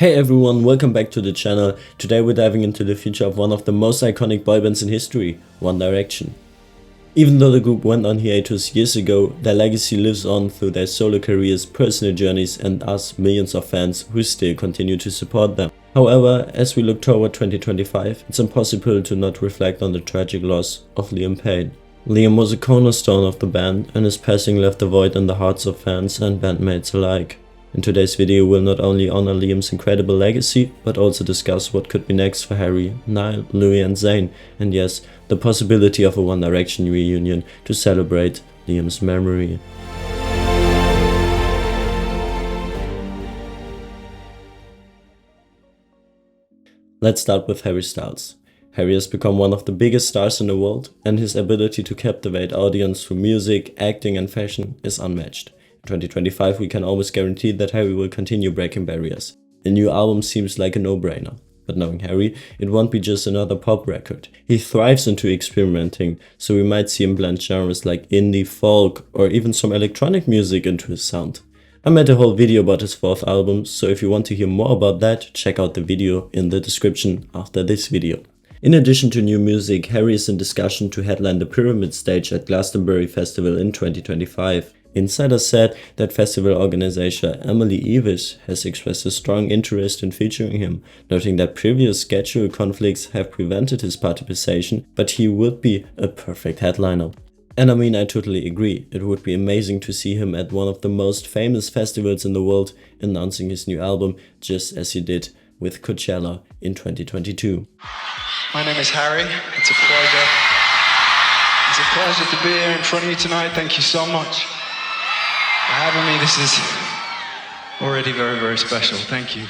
Hey everyone, welcome back to the channel. Today we're diving into the future of one of the most iconic boy bands in history, One Direction. Even though the group went on hiatus years ago, their legacy lives on through their solo careers, personal journeys and us millions of fans who still continue to support them. However, as we look toward 2025, it's impossible to not reflect on the tragic loss of Liam Payne. Liam was a cornerstone of the band and his passing left a void in the hearts of fans and bandmates alike. In today's video we'll not only honor Liam's incredible legacy, but also discuss what could be next for Harry, Niall, Louis and Zayn, and yes, the possibility of a One Direction reunion to celebrate Liam's memory. Let's start with Harry Styles. Harry has become one of the biggest stars in the world, and his ability to captivate audience through music, acting and fashion is unmatched. In 2025 we can almost guarantee that Harry will continue breaking barriers. A new album seems like a no-brainer. But knowing Harry, it won't be just another pop record. He thrives into experimenting, so we might see him blend genres like indie, folk or even some electronic music into his sound. I made a whole video about his fourth album, so if you want to hear more about that, check out the video in the description after this video. In addition to new music, Harry is in discussion to headline the Pyramid stage at Glastonbury Festival in 2025. Insiders said that festival organizer Emily Evis has expressed a strong interest in featuring him, noting that previous schedule conflicts have prevented his participation, but he would be a perfect headliner. And I totally agree, it would be amazing to see him at one of the most famous festivals in the world announcing his new album, just as he did with Coachella in 2022. My name is Harry, it's a pleasure. It's a pleasure to be here in front of you tonight, thank you so much for having me. This is already very, very special. Thank you.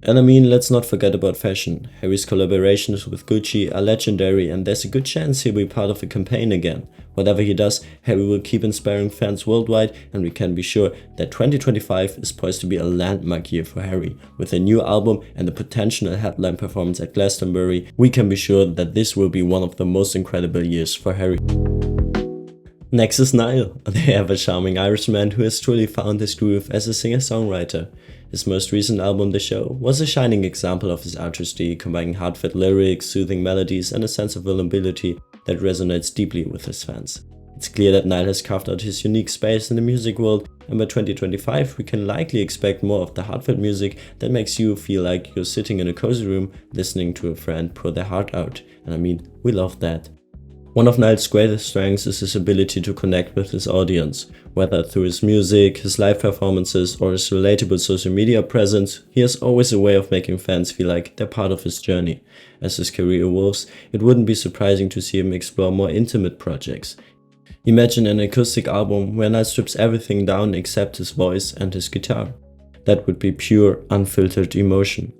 And let's not forget about fashion. Harry's collaborations with Gucci are legendary and there's a good chance he'll be part of a campaign again. Whatever he does, Harry will keep inspiring fans worldwide, and we can be sure that 2025 is poised to be a landmark year for Harry. With a new album and a potential headline performance at Glastonbury, we can be sure that this will be one of the most incredible years for Harry. Next is Niall, the ever-charming Irishman who has truly found his groove as a singer-songwriter. His most recent album, The Show, was a shining example of his artistry, combining heartfelt lyrics, soothing melodies and a sense of vulnerability that resonates deeply with his fans. It's clear that Niall has carved out his unique space in the music world, and by 2025 we can likely expect more of the heartfelt music that makes you feel like you're sitting in a cozy room listening to a friend pour their heart out, and we love that. One of Niall's greatest strengths is his ability to connect with his audience. Whether through his music, his live performances or his relatable social media presence, he has always a way of making fans feel like they're part of his journey. As his career evolves, it wouldn't be surprising to see him explore more intimate projects. Imagine an acoustic album where Niall strips everything down except his voice and his guitar. That would be pure, unfiltered emotion.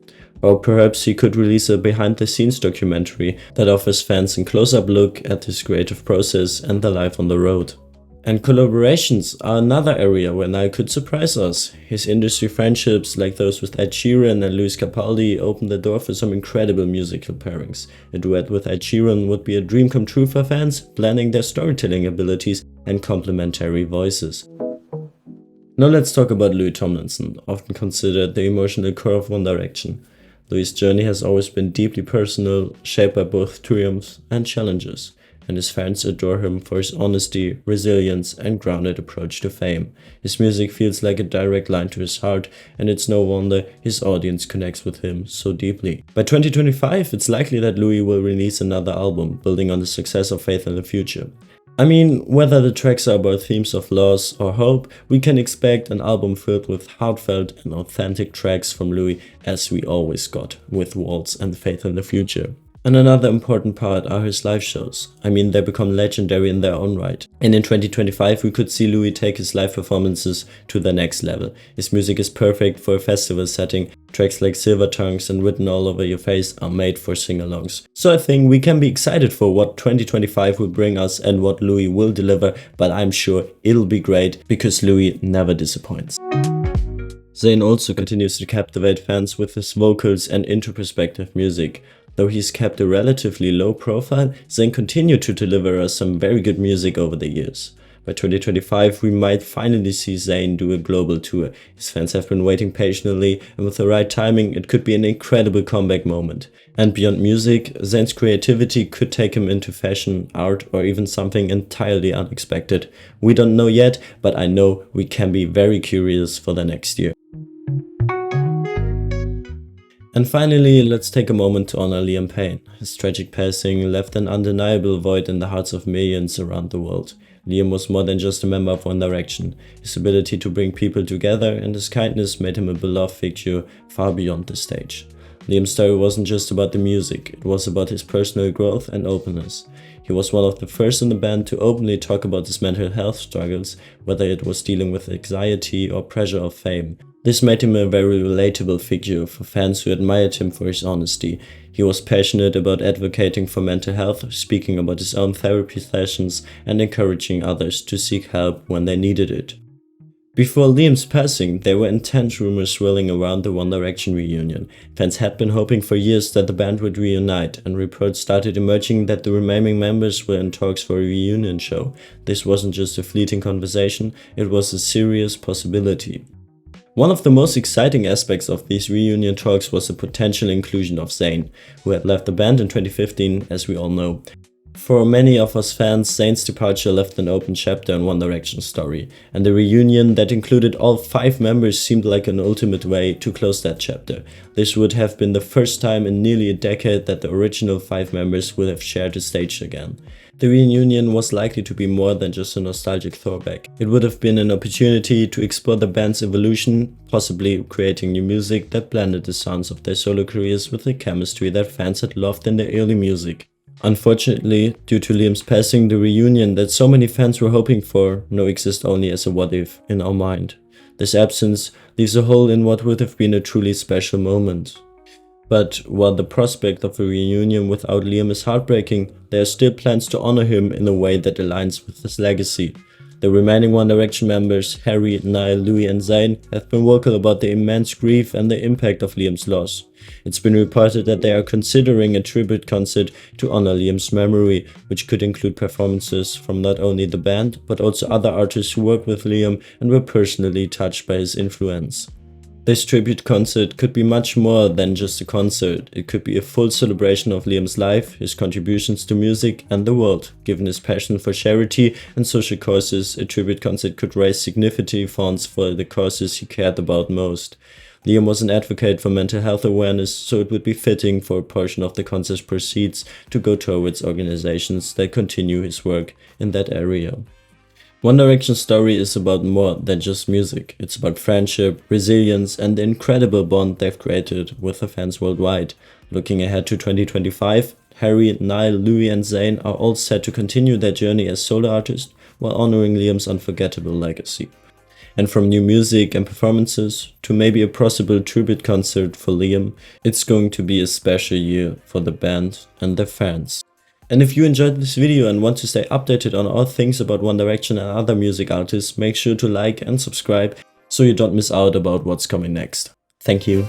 Or perhaps he could release a behind-the-scenes documentary that offers fans a close-up look at his creative process and the life on the road. And collaborations are another area where Niall could surprise us. His industry friendships, like those with Ed Sheeran and Lewis Capaldi, open the door for some incredible musical pairings. A duet with Ed Sheeran would be a dream come true for fans, blending their storytelling abilities and complementary voices. Now let's talk about Louis Tomlinson, often considered the emotional core of One Direction. Louis' journey has always been deeply personal, shaped by both triumphs and challenges, and his fans adore him for his honesty, resilience and grounded approach to fame. His music feels like a direct line to his heart, and it's no wonder his audience connects with him so deeply. By 2025, it's likely that Louis will release another album, building on the success of Faith in the Future. Whether the tracks are about themes of loss or hope, we can expect an album filled with heartfelt and authentic tracks from Louis, as we always got with Waltz and Faith in the Future. And another important part are his live shows. They become legendary in their own right. And in 2025 we could see Louis take his live performances to the next level. His music is perfect for a festival setting. Tracks like Silver Tongues and Written All Over Your Face are made for sing-alongs. So I think we can be excited for what 2025 will bring us and what Louis will deliver, but I'm sure it'll be great because Louis never disappoints. Zayn also continues to captivate fans with his vocals and introspective music. Though he's kept a relatively low profile, Zayn continued to deliver us some very good music over the years. By 2025, we might finally see Zayn do a global tour. His fans have been waiting patiently, and with the right timing, it could be an incredible comeback moment. And beyond music, Zayn's creativity could take him into fashion, art, or even something entirely unexpected. We don't know yet, but I know we can be very curious for the next year. And finally, let's take a moment to honor Liam Payne. His tragic passing left an undeniable void in the hearts of millions around the world. Liam was more than just a member of One Direction. His ability to bring people together and his kindness made him a beloved figure far beyond the stage. Liam's story wasn't just about the music, it was about his personal growth and openness. He was one of the first in the band to openly talk about his mental health struggles, whether it was dealing with anxiety or pressure of fame. This made him a very relatable figure for fans who admired him for his honesty. He was passionate about advocating for mental health, speaking about his own therapy sessions, and encouraging others to seek help when they needed it. Before Liam's passing, there were intense rumors swirling around the One Direction reunion. Fans had been hoping for years that the band would reunite, and reports started emerging that the remaining members were in talks for a reunion show. This wasn't just a fleeting conversation, it was a serious possibility. One of the most exciting aspects of these reunion talks was the potential inclusion of Zayn, who had left the band in 2015, as we all know. For many of us fans, Zayn's departure left an open chapter in One Direction's story, and the reunion that included all 5 members seemed like an ultimate way to close that chapter. This would have been the first time in nearly a decade that the original 5 members would have shared the stage again. The reunion was likely to be more than just a nostalgic throwback. It would have been an opportunity to explore the band's evolution, possibly creating new music that blended the sounds of their solo careers with the chemistry that fans had loved in their early music. Unfortunately, due to Liam's passing, the reunion that so many fans were hoping for now exists only as a what-if in our mind. This absence leaves a hole in what would have been a truly special moment. But while the prospect of a reunion without Liam is heartbreaking, there are still plans to honor him in a way that aligns with his legacy. The remaining One Direction members, Harry, Niall, Louis and Zayn, have been vocal about the immense grief and the impact of Liam's loss. It's been reported that they are considering a tribute concert to honor Liam's memory, which could include performances from not only the band, but also other artists who worked with Liam and were personally touched by his influence. This tribute concert could be much more than just a concert. It could be a full celebration of Liam's life, his contributions to music and the world. Given his passion for charity and social causes, a tribute concert could raise significant funds for the causes he cared about most. Liam was an advocate for mental health awareness, so it would be fitting for a portion of the concert's proceeds to go towards organizations that continue his work in that area. One Direction's story is about more than just music. It's about friendship, resilience, and the incredible bond they've created with the fans worldwide. Looking ahead to 2025, Harry, Niall, Louis, and Zayn are all set to continue their journey as solo artists while honoring Liam's unforgettable legacy. And from new music and performances to maybe a possible tribute concert for Liam, it's going to be a special year for the band and their fans. And if you enjoyed this video and want to stay updated on all things about One Direction and other music artists, make sure to like and subscribe so you don't miss out about what's coming next. Thank you.